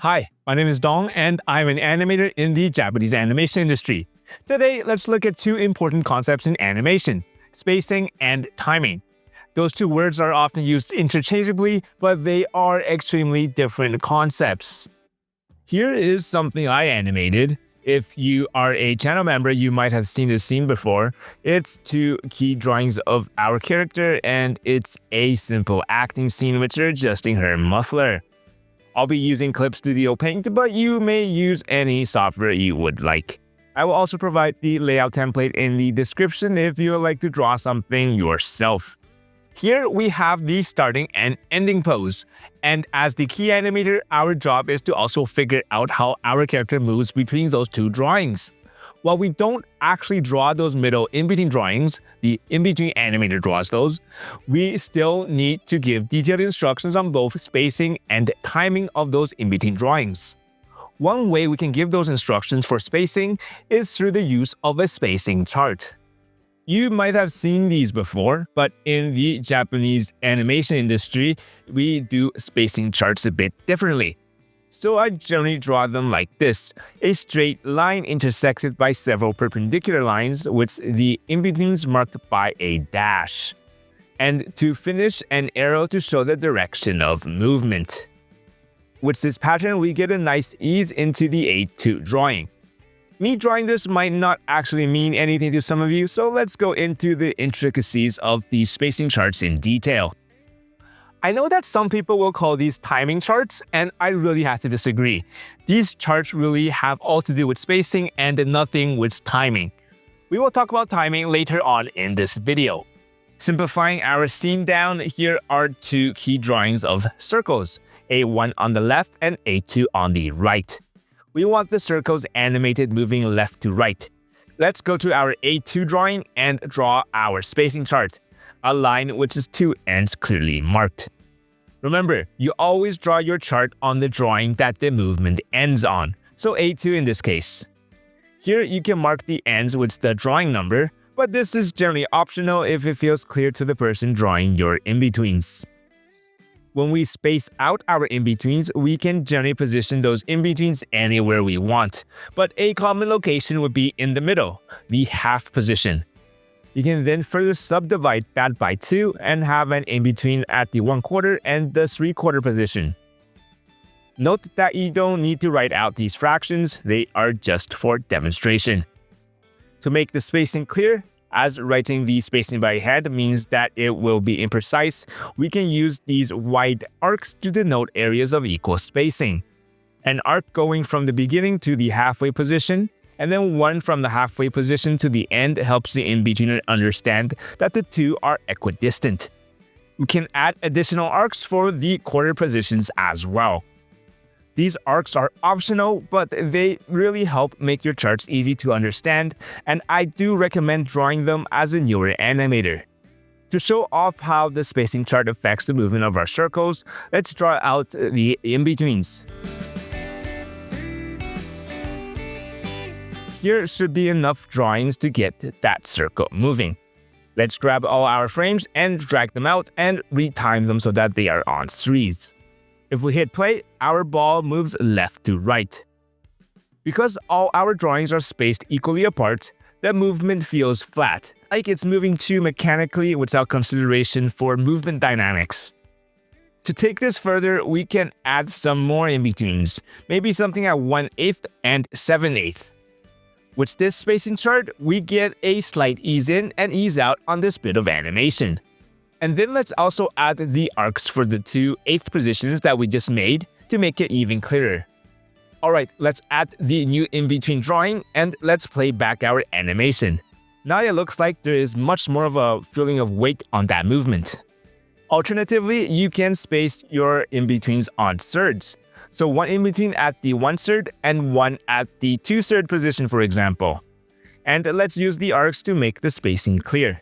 Hi, my name is Dong and I'm an animator in the Japanese animation industry. Today, let's look at two important concepts in animation: spacing and timing. Those two words are often used interchangeably, but they are extremely different concepts. Here is something I animated. If you are a channel member, you might have seen this scene before. It's two key drawings of our character, and it's a simple acting scene with her adjusting her muffler. I'll be using Clip Studio Paint, but you may use any software you would like. I will also provide the layout template in the description if you would like to draw something yourself. Here we have the starting and ending pose, and as the key animator, our job is to also figure out how our character moves between those two drawings. While we don't actually draw those middle in-between drawings, the in-between animator draws those, we still need to give detailed instructions on both spacing and timing of those in-between drawings. One way we can give those instructions for spacing is through the use of a spacing chart. You might have seen these before, but in the Japanese animation industry, we do spacing charts a bit differently. So I generally draw them like this: a straight line intersected by several perpendicular lines with the in-betweens marked by a dash. And to finish, an arrow to show the direction of movement. With this pattern, we get a nice ease into the A2 drawing. Me drawing this might not actually mean anything to some of you, so let's go into the intricacies of these spacing charts in detail. I know that some people will call these timing charts, and I really have to disagree. These charts really have all to do with spacing and nothing with timing. We will talk about timing later on in this video. Simplifying our scene down, here are two key drawings of circles, A1 on the left and A2 on the right. We want the circles animated moving left to right. Let's go to our A2 drawing and draw our spacing chart, a line which is two ends clearly marked. Remember, you always draw your chart on the drawing that the movement ends on, so A2 in this case. Here you can mark the ends with the drawing number, but this is generally optional if it feels clear to the person drawing your in-betweens. When we space out our in-betweens, we can generally position those in-betweens anywhere we want, but a common location would be in the middle, the half position. You can then further subdivide that by 2 and have an in-between at the 1/4 and the 3/4 position. Note that you don't need to write out these fractions, they are just for demonstration. To make the spacing clear, as writing the spacing by hand means that it will be imprecise, we can use these wide arcs to denote areas of equal spacing. An arc going from the beginning to the halfway position, and then one from the halfway position to the end helps the in-betweener understand that the two are equidistant. We can add additional arcs for the quarter positions as well. These arcs are optional, but they really help make your charts easy to understand, and I do recommend drawing them as a newer animator. To show off how the spacing chart affects the movement of our circles, let's draw out the in-betweens. Here should be enough drawings to get that circle moving. Let's grab all our frames and drag them out and retime them so that they are on series. If we hit play, our ball moves left to right. Because all our drawings are spaced equally apart, the movement feels flat, like it's moving too mechanically without consideration for movement dynamics. To take this further, we can add some more in-betweens, maybe something at 1/8 and 7/8. With this spacing chart, we get a slight ease in and ease out on this bit of animation. And then let's also add the arcs for the 2/8 positions that we just made to make it even clearer. Alright, let's add the new in-between drawing and let's play back our animation. Now it looks like there is much more of a feeling of weight on that movement. Alternatively, you can space your in-betweens on thirds. So one in-between at the 1/3 and one at the 2/3 position, for example. And let's use the arcs to make the spacing clear.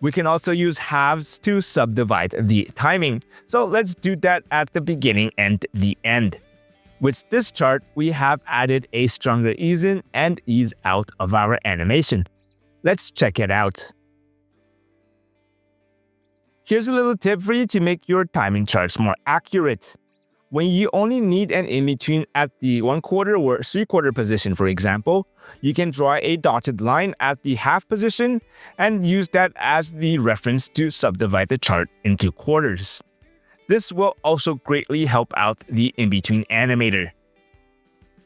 We can also use halves to subdivide the timing, so let's do that at the beginning and the end. With this chart, we have added a stronger ease in and ease out of our animation. Let's check it out. Here's a little tip for you to make your timing charts more accurate. When you only need an in-between at the 1/4 or 3/4 position, for example, you can draw a dotted line at the half position and use that as the reference to subdivide the chart into quarters. This will also greatly help out the in-between animator.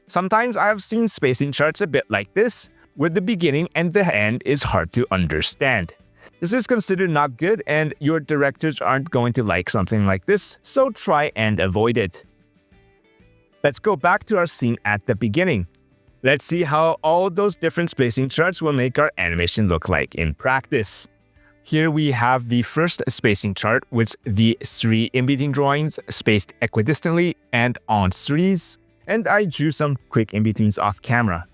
Sometimes I've seen spacing charts a bit like this, where the beginning and the end is hard to understand. This is considered not good and your directors aren't going to like something like this, so try and avoid it. Let's go back to our scene at the beginning. Let's see how all those different spacing charts will make our animation look like in practice. Here we have the first spacing chart with the 3 in-between drawings spaced equidistantly and on threes, and I drew some quick in-betweens off camera.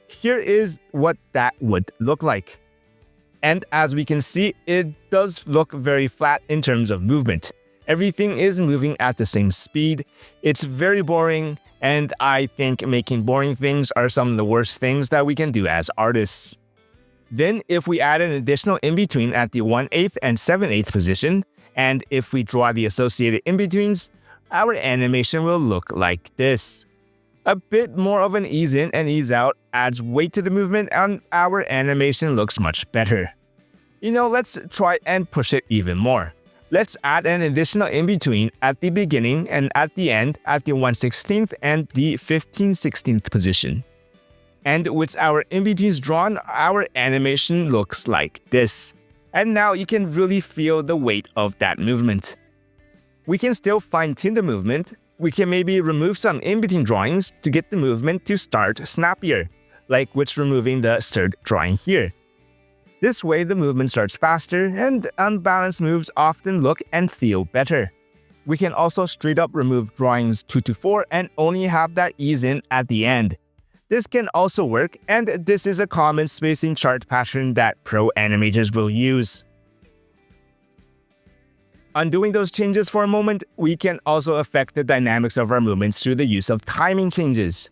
Here is what that would look like. And as we can see, it does look very flat in terms of movement. Everything is moving at the same speed. It's very boring, and I think making boring things are some of the worst things that we can do as artists. Then if we add an additional in-between at the 1/8 and 7/8 position, and if we draw the associated in-betweens, our animation will look like this. A bit more of an ease in and ease out adds weight to the movement and our animation looks much better. Let's try and push it even more. Let's add an additional in-between at the beginning and at the end at the 1/16 and the 15/16 position. And with our in-betweens drawn, our animation looks like this. And now you can really feel the weight of that movement. We can still fine-tune the movement. We can maybe remove some in-between drawings to get the movement to start snappier, like with removing the third drawing here. This way the movement starts faster and unbalanced moves often look and feel better. We can also straight up remove drawings 2 to 4 and only have that ease in at the end. This can also work, and this is a common spacing chart pattern that pro animators will use. Undoing those changes for a moment, we can also affect the dynamics of our movements through the use of timing changes.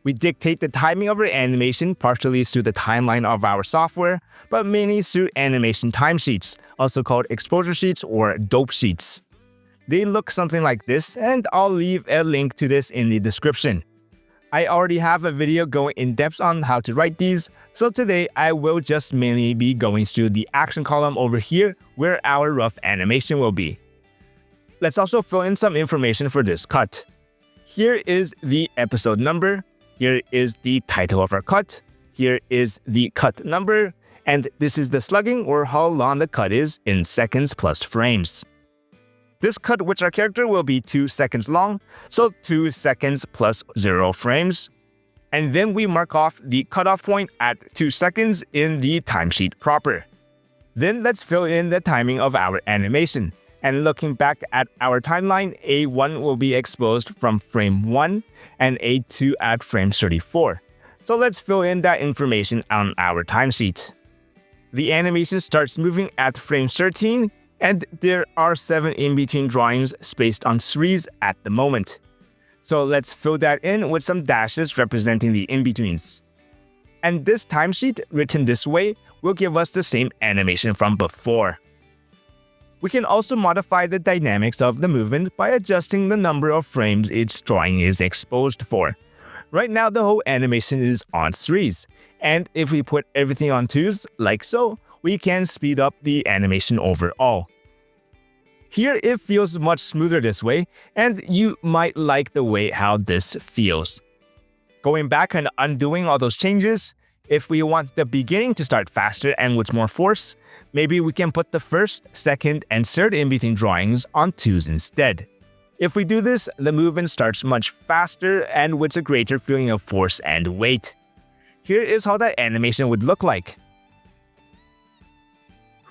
We dictate the timing of our animation partially through the timeline of our software, but mainly through animation timesheets, also called exposure sheets or dope sheets. They look something like this, and I'll leave a link to this in the description. I already have a video going in depth on how to write these, so today I will just mainly be going through the action column over here where our rough animation will be. Let's also fill in some information for this cut. Here is the episode number, here is the title of our cut, here is the cut number, and this is the slugging or how long the cut is in seconds plus frames. This cut with our character will be 2 seconds long, so 2 seconds plus 0 frames. And then we mark off the cutoff point at 2 seconds in the timesheet proper. Then let's fill in the timing of our animation. And looking back at our timeline, A1 will be exposed from frame 1 and A2 at frame 34. So let's fill in that information on our timesheet. The animation starts moving at frame 13, and there are 7 in-between drawings spaced on threes at the moment. So let's fill that in with some dashes representing the in-betweens. And this timesheet, written this way, will give us the same animation from before. We can also modify the dynamics of the movement by adjusting the number of frames each drawing is exposed for. Right now the whole animation is on threes, and if we put everything on twos, like so, we can speed up the animation overall. Here it feels much smoother this way, and you might like the way how this feels. Going back and undoing all those changes, if we want the beginning to start faster and with more force, maybe we can put the first, second, and third in-between drawings on twos instead. If we do this, the movement starts much faster and with a greater feeling of force and weight. Here is how that animation would look like.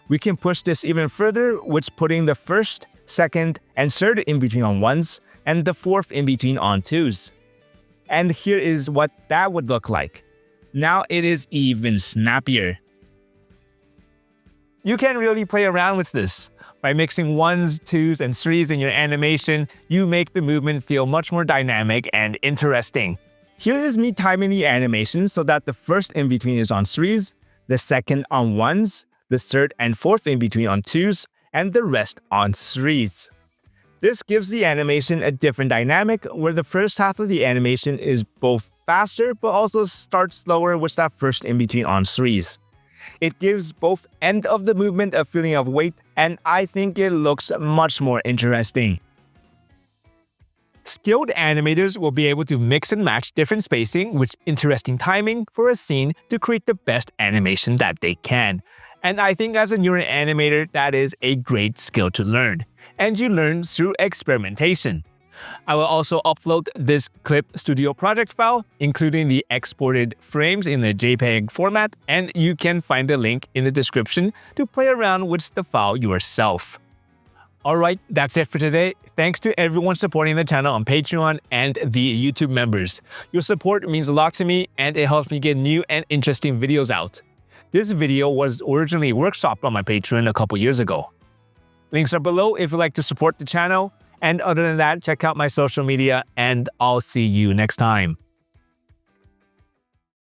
We can push this even further with putting the first, second, and third in-between on ones and the fourth in-between on twos. And here is what that would look like. Now it is even snappier. You can really play around with this. By mixing ones, twos, and threes in your animation, you make the movement feel much more dynamic and interesting. Here is me timing the animation so that the first in-between is on threes, the second on ones, the third and fourth in-between on twos, and the rest on threes. This gives the animation a different dynamic where the first half of the animation is both faster but also starts slower with that first in-between on-series. It gives both end of the movement a feeling of weight, and I think it looks much more interesting. Skilled animators will be able to mix and match different spacing with interesting timing for a scene to create the best animation that they can. And I think as a newer animator, that is a great skill to learn. And you learn through experimentation. I will also upload this clip studio project file, including the exported frames in the JPEG format, and you can find the link in the description to play around with the file yourself. Alright, that's it for today. Thanks to everyone supporting the channel on Patreon and the YouTube members. Your support means a lot to me and it helps me get new and interesting videos out. This video was originally workshopped on my Patreon a couple years ago. Links are below if you'd like to support the channel. And other than that, check out my social media and I'll see you next time.